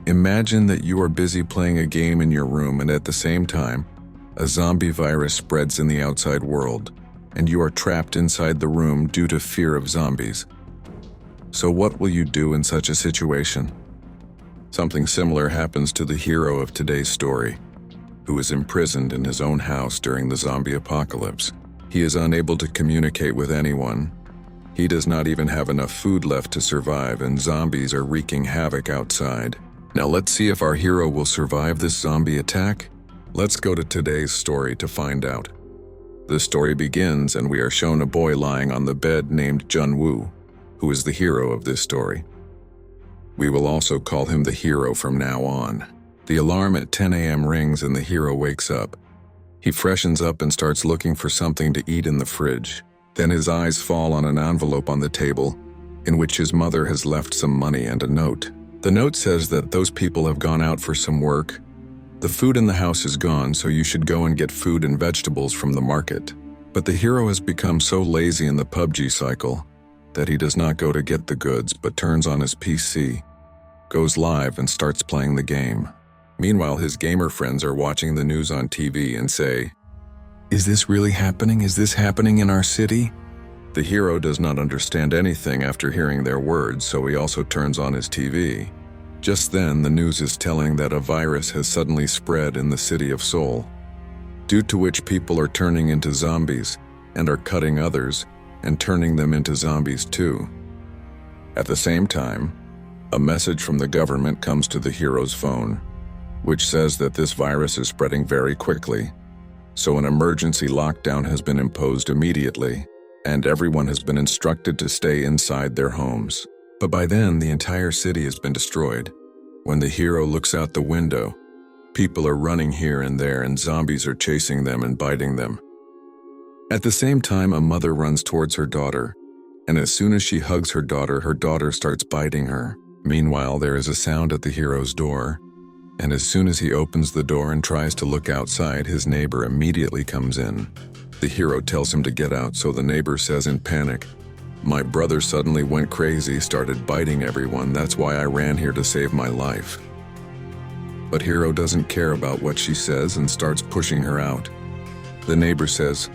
Imagine that you are busy playing a game in your room and at the same time, a zombie virus spreads in the outside world, and you are trapped inside the room due to fear of zombies. So what will you do in such a situation? Something similar happens to the hero of today's story, who is imprisoned in his own house during the zombie apocalypse. He is unable to communicate with anyone. He does not even have enough food left to survive, and zombies are wreaking havoc outside. Now let's see if our hero will survive this zombie attack. Let's go to today's story to find out. The story begins and we are shown a boy lying on the bed named Joon-woo, who is the hero of this story. We will also call him the hero from now on. The alarm at 10 a.m. rings and the hero wakes up. He freshens up and starts looking for something to eat in the fridge. Then his eyes fall on an envelope on the table, in which his mother has left some money and a note. The note says that those people have gone out for some work. The food in the house is gone, so you should go and get food and vegetables from the market. But the hero has become so lazy in the PUBG cycle that he does not go to get the goods but turns on his PC, goes live and starts playing the game. Meanwhile, his gamer friends are watching the news on TV and say, "Is this really happening? Is this happening in our city?" The hero does not understand anything after hearing their words, so he also turns on his TV. Just then, the news is telling that a virus has suddenly spread in the city of Seoul, due to which people are turning into zombies and are cutting others and turning them into zombies too. At the same time, a message from the government comes to the hero's phone, which says that this virus is spreading very quickly, so an emergency lockdown has been imposed immediately, and everyone has been instructed to stay inside their homes. But by then, the entire city has been destroyed. When the hero looks out the window, people are running here and there and zombies are chasing them and biting them. At the same time, a mother runs towards her daughter, and as soon as she hugs her daughter starts biting her. Meanwhile, there is a sound at the hero's door, and as soon as he opens the door and tries to look outside, his neighbor immediately comes in. The hero tells him to get out, so the neighbor says in panic, "My brother suddenly went crazy, started biting everyone, that's why I ran here to save my life." But hero doesn't care about what she says and starts pushing her out. The neighbor says,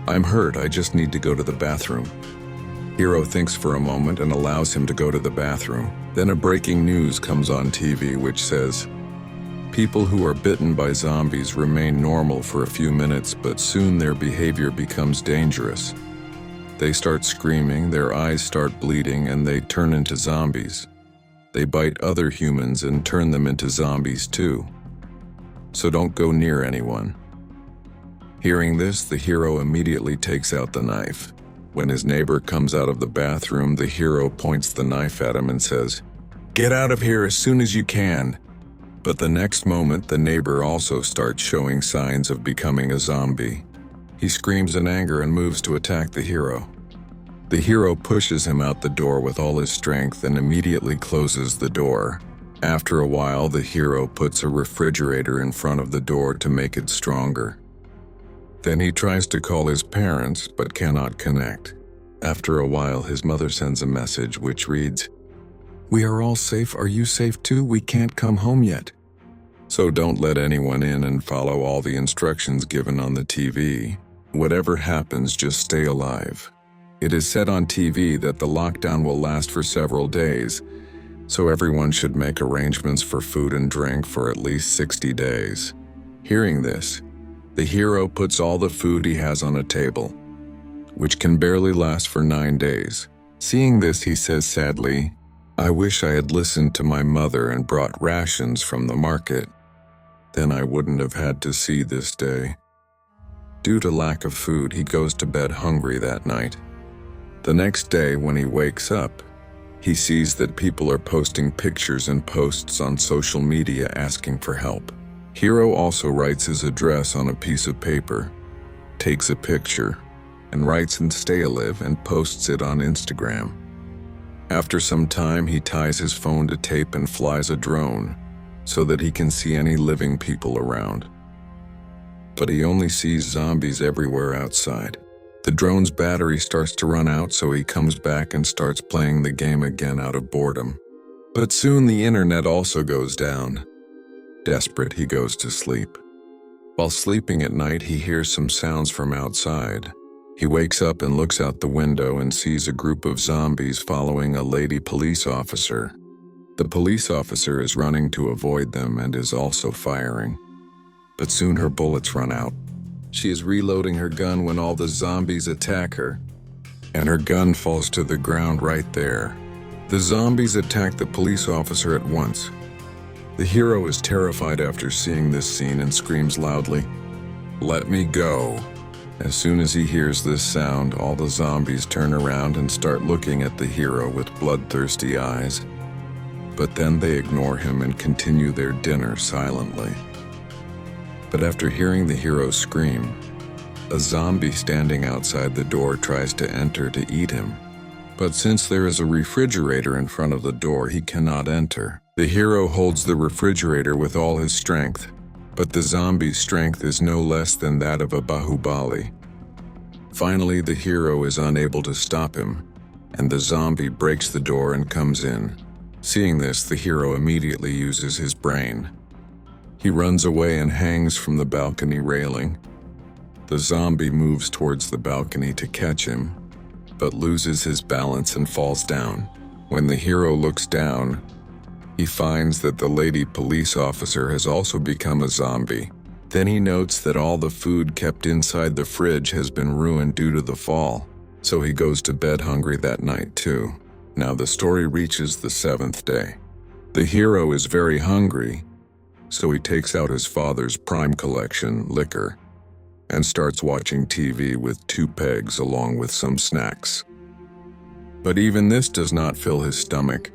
"I'm hurt, I just need to go to the bathroom." Hero thinks for a moment and allows him to go to the bathroom. Then a breaking news comes on TV which says, "People who are bitten by zombies remain normal for a few minutes, but soon their behavior becomes dangerous. They start screaming, their eyes start bleeding, and they turn into zombies. They bite other humans and turn them into zombies too. So don't go near anyone." Hearing this, the hero immediately takes out the knife. When his neighbor comes out of the bathroom, the hero points the knife at him and says, "Get out of here as soon as you can." But the next moment, the neighbor also starts showing signs of becoming a zombie. He screams in anger and moves to attack the hero. The hero pushes him out the door with all his strength and immediately closes the door. After a while, the hero puts a refrigerator in front of the door to make it stronger. Then he tries to call his parents but cannot connect. After a while, his mother sends a message which reads, "We are all safe. Are you safe too? We can't come home yet. So don't let anyone in and follow all the instructions given on the TV. Whatever happens, just stay alive." It is said on TV that the lockdown will last for several days, so everyone should make arrangements for food and drink for at least 60 days. Hearing this, the hero puts all the food he has on a table, which can barely last for 9 days. Seeing this, he says sadly, "I wish I had listened to my mother and brought rations from the market. Then I wouldn't have had to see this day." Due to lack of food, he goes to bed hungry that night. The next day, when he wakes up, he sees that people are posting pictures and posts on social media asking for help. Hero also writes his address on a piece of paper, takes a picture, and writes in Stay Alive and posts it on Instagram. After some time, he ties his phone to tape and flies a drone so that he can see any living people around. But he only sees zombies everywhere outside. The drone's battery starts to run out, so he comes back and starts playing the game again out of boredom. But soon the internet also goes down. Desperate, he goes to sleep. While sleeping at night, he hears some sounds from outside. He wakes up and looks out the window and sees a group of zombies following a lady police officer. The police officer is running to avoid them and is also firing. But soon her bullets run out. She is reloading her gun when all the zombies attack her, and her gun falls to the ground right there. The zombies attack the police officer at once. The hero is terrified after seeing this scene and screams loudly, "Let me go." As soon as he hears this sound, all the zombies turn around and start looking at the hero with bloodthirsty eyes. But then they ignore him and continue their dinner silently. But after hearing the hero scream, a zombie standing outside the door tries to enter to eat him. But since there is a refrigerator in front of the door, he cannot enter. The hero holds the refrigerator with all his strength, but the zombie's strength is no less than that of a Bahubali. Finally, the hero is unable to stop him, and the zombie breaks the door and comes in. Seeing this, the hero immediately uses his brain. He runs away and hangs from the balcony railing. The zombie moves towards the balcony to catch him, but loses his balance and falls down. When the hero looks down, he finds that the lady police officer has also become a zombie. Then he notes that all the food kept inside the fridge has been ruined due to the fall, so he goes to bed hungry that night too. Now the story reaches the 7th day. The hero is very hungry, so he takes out his father's prime collection, liquor, and starts watching TV with 2 pegs along with some snacks. But even this does not fill his stomach.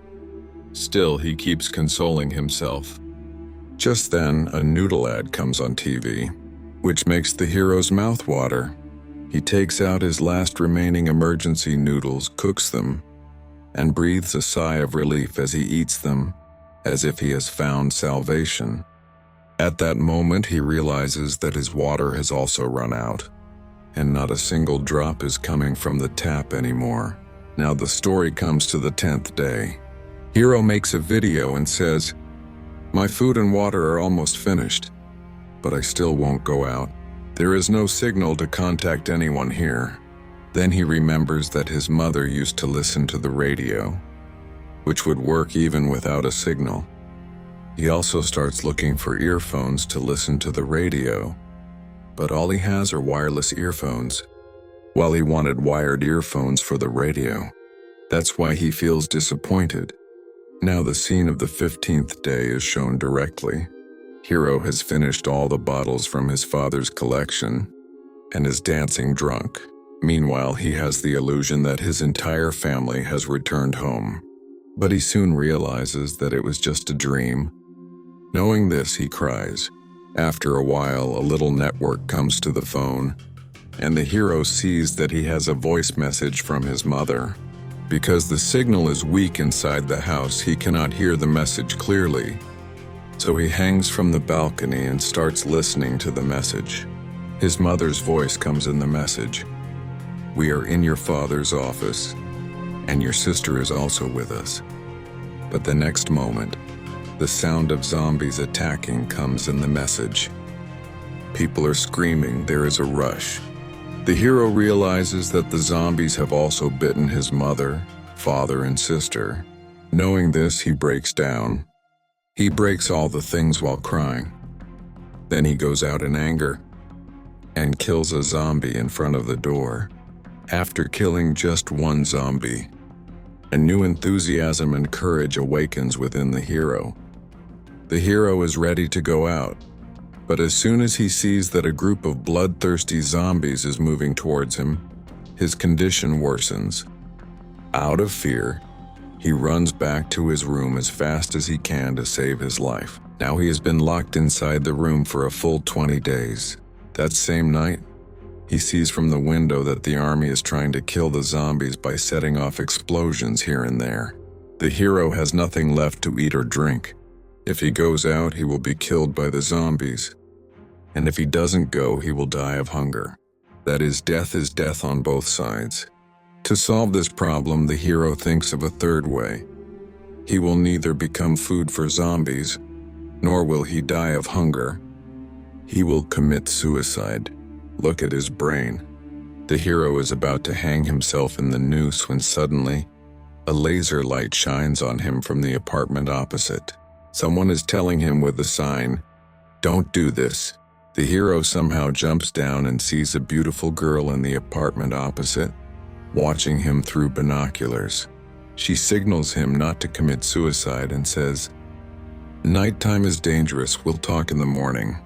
Still, he keeps consoling himself. Just then, a noodle ad comes on TV, which makes the hero's mouth water. He takes out his last remaining emergency noodles, cooks them, and breathes a sigh of relief as he eats them, as if he has found salvation. At that moment, he realizes that his water has also run out, and not a single drop is coming from the tap anymore. Now the story comes to the 10th day. Hero makes a video and says, "My food and water are almost finished, but I still won't go out. There is no signal to contact anyone here." Then he remembers that his mother used to listen to the radio, which would work even without a signal. He also starts looking for earphones to listen to the radio, but all he has are wireless earphones, while he wanted wired earphones for the radio. That's why he feels disappointed. Now the scene of the 15th day is shown directly. Hero has finished all the bottles from his father's collection and is dancing drunk. Meanwhile, he has the illusion that his entire family has returned home. But he soon realizes that it was just a dream. Knowing this, he cries. After a while, a little network comes to the phone, and the hero sees that he has a voice message from his mother. Because the signal is weak inside the house, he cannot hear the message clearly. So he hangs from the balcony and starts listening to the message. His mother's voice comes in the message. "We are in your father's office, and your sister is also with us." But the next moment, the sound of zombies attacking comes in the message. People are screaming, there is a rush. The hero realizes that the zombies have also bitten his mother, father, and sister. Knowing this, he breaks down. He breaks all the things while crying. Then he goes out in anger and kills a zombie in front of the door. After killing just one zombie, a new enthusiasm and courage awakens within the hero. The hero is ready to go out, but as soon as he sees that a group of bloodthirsty zombies is moving towards him, his condition worsens. Out of fear, he runs back to his room as fast as he can to save his life. Now he has been locked inside the room for a full 20 days. That same night, he sees from the window that the army is trying to kill the zombies by setting off explosions here and there. The hero has nothing left to eat or drink. If he goes out, he will be killed by the zombies. And if he doesn't go, he will die of hunger. That is death on both sides. To solve this problem, the hero thinks of a third way. He will neither become food for zombies, nor will he die of hunger. He will commit suicide. Look at his brain. The hero is about to hang himself in the noose when suddenly, a laser light shines on him from the apartment opposite. Someone is telling him with a sign, "Don't do this." The hero somehow jumps down and sees a beautiful girl in the apartment opposite, watching him through binoculars. She signals him not to commit suicide and says, "Nighttime is dangerous, we'll talk in the morning."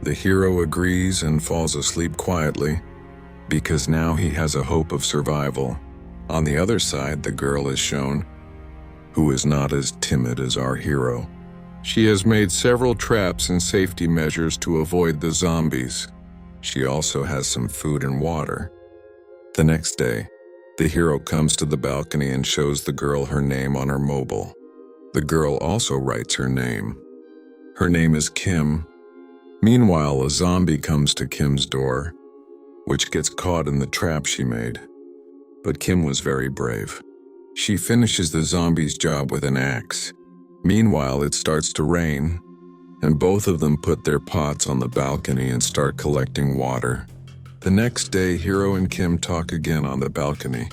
The hero agrees and falls asleep quietly, because now he has a hope of survival. On the other side, the girl is shown, who is not as timid as our hero. She has made several traps and safety measures to avoid the zombies. She also has some food and water. The next day, the hero comes to the balcony and shows the girl her name on her mobile. The girl also writes her name. Her name is Kim. Meanwhile, a zombie comes to Kim's door, which gets caught in the trap she made. But Kim was very brave. She finishes the zombie's job with an axe. Meanwhile, it starts to rain, and both of them put their pots on the balcony and start collecting water. The next day, Hero and Kim talk again on the balcony.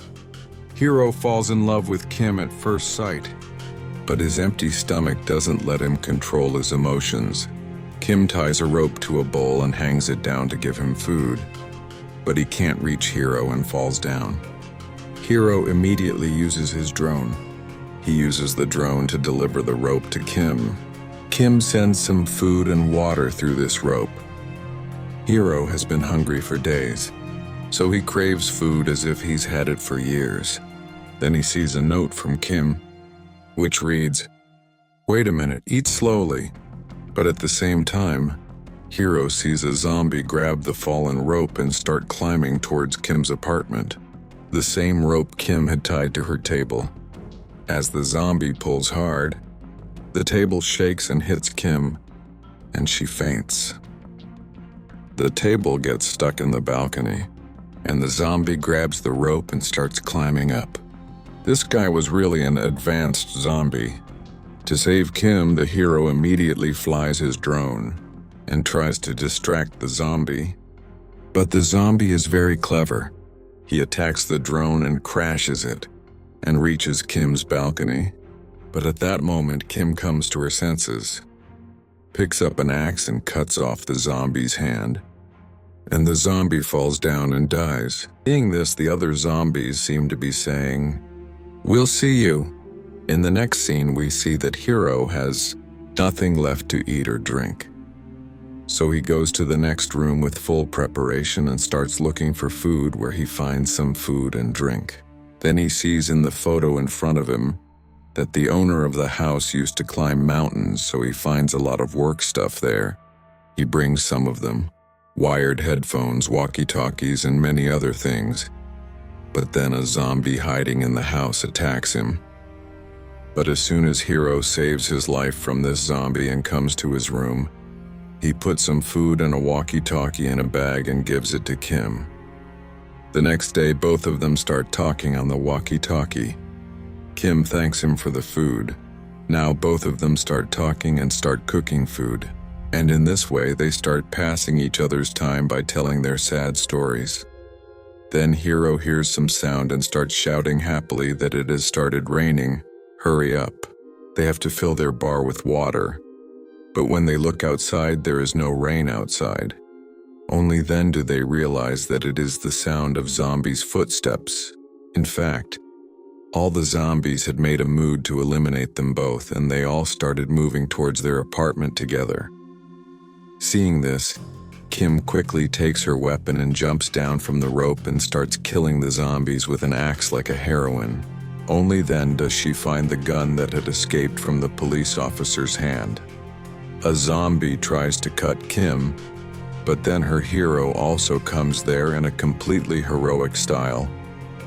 Hero falls in love with Kim at first sight, but his empty stomach doesn't let him control his emotions. Kim ties a rope to a bowl and hangs it down to give him food, but he can't reach Hero and falls down. Hero immediately uses his drone. He uses the drone to deliver the rope to Kim. Kim sends some food and water through this rope. Hero has been hungry for days, so he craves food as if he's had it for years. Then he sees a note from Kim, which reads, "Wait a minute, eat slowly." But at the same time, Hero sees a zombie grab the fallen rope and start climbing towards Kim's apartment, the same rope Kim had tied to her table. As the zombie pulls hard, the table shakes and hits Kim, and she faints. The table gets stuck in the balcony, and the zombie grabs the rope and starts climbing up. This guy was really an advanced zombie. To save Kim, the hero immediately flies his drone and tries to distract the zombie. But the zombie is very clever. He attacks the drone and crashes it, and reaches Kim's balcony. But at that moment, Kim comes to her senses, picks up an axe and cuts off the zombie's hand, and the zombie falls down and dies. Seeing this, the other zombies seem to be saying, "We'll see you." In the next scene, we see that Hero has nothing left to eat or drink. So he goes to the next room with full preparation and starts looking for food, where he finds some food and drink. Then he sees in the photo in front of him that the owner of the house used to climb mountains, so he finds a lot of work stuff there. He brings some of them, wired headphones, walkie-talkies, and many other things. But then a zombie hiding in the house attacks him. But as soon as Hero saves his life from this zombie and comes to his room, he puts some food and a walkie-talkie in a bag and gives it to Kim. The next day, both of them start talking on the walkie-talkie. Kim thanks him for the food. Now both of them start talking and start cooking food. And in this way, they start passing each other's time by telling their sad stories. Then Hero hears some sound and starts shouting happily that it has started raining. Hurry up. They have to fill their bar with water. But when they look outside, there is no rain outside. Only then do they realize that it is the sound of zombies' footsteps. In fact, all the zombies had made a mood to eliminate them both, and they all started moving towards their apartment together. Seeing this, Kim quickly takes her weapon and jumps down from the rope and starts killing the zombies with an axe like a heroine. Only then does she find the gun that had escaped from the police officer's hand. A zombie tries to cut Kim, but then her hero also comes there in a completely heroic style,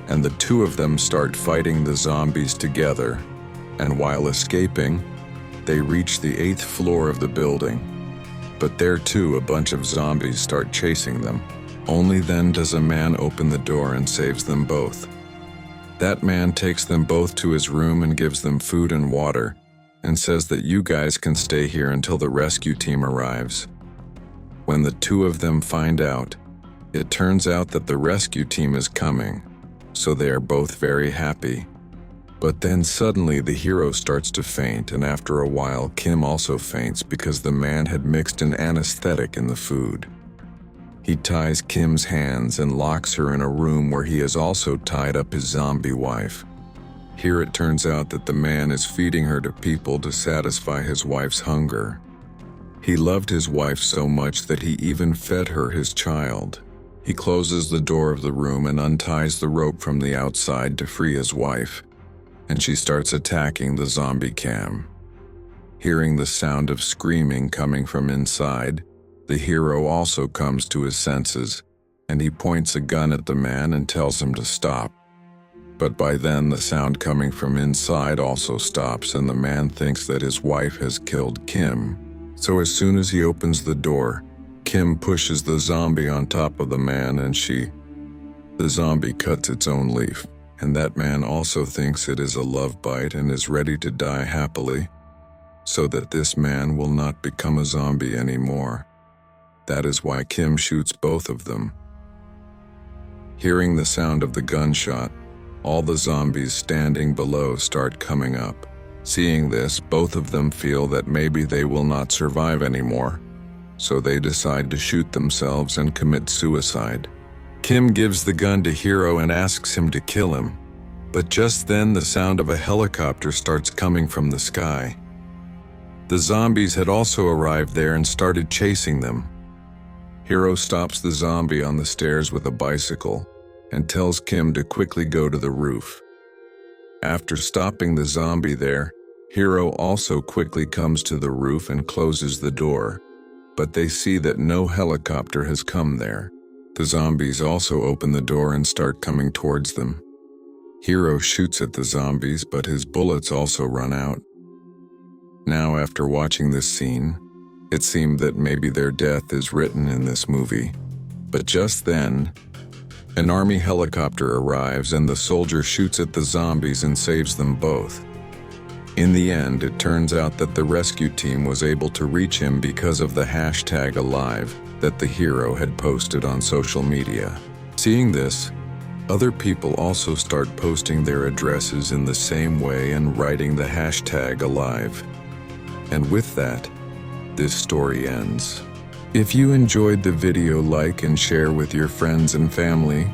and the two of them start fighting the zombies together, and while escaping, they reach the 8th floor of the building. But there too, a bunch of zombies start chasing them. Only then does a man open the door and saves them both. That man takes them both to his room and gives them food and water, and says that you guys can stay here until the rescue team arrives. When the two of them find out, it turns out that the rescue team is coming, so they are both very happy. But then suddenly the hero starts to faint, and after a while Kim also faints because the man had mixed an anesthetic in the food. He ties Kim's hands and locks her in a room where he has also tied up his zombie wife. Here it turns out that the man is feeding her to people to satisfy his wife's hunger. He loved his wife so much that he even fed her his child. He closes the door of the room and unties the rope from the outside to free his wife, and she starts attacking the zombie cam. Hearing the sound of screaming coming from inside, the hero also comes to his senses, and he points a gun at the man and tells him to stop. But by then the sound coming from inside also stops, and the man thinks that his wife has killed Kim. So as soon as he opens the door, Kim pushes the zombie on top of the man, and the zombie cuts its own leaf. And that man also thinks it is a love bite and is ready to die happily, so that this man will not become a zombie anymore. That is why Kim shoots both of them. Hearing the sound of the gunshot, all the zombies standing below start coming up. Seeing this, both of them feel that maybe they will not survive anymore, so they decide to shoot themselves and commit suicide. Kim gives the gun to Hero and asks him to kill him, but just then the sound of a helicopter starts coming from the sky. The zombies had also arrived there and started chasing them. Hero stops the zombie on the stairs with a bicycle and tells Kim to quickly go to the roof. After stopping the zombie there, Hero also quickly comes to the roof and closes the door, but they see that no helicopter has come there. The zombies also open the door and start coming towards them. Hero shoots at the zombies, but his bullets also run out. Now, after watching this scene, it seemed that maybe their death is written in this movie. But just then, an army helicopter arrives and the soldier shoots at the zombies and saves them both. In the end, it turns out that the rescue team was able to reach him because of the hashtag #alive that the hero had posted on social media. Seeing this, other people also start posting their addresses in the same way and writing the hashtag #alive. And with that, this story ends. If you enjoyed the video, like and share with your friends and family.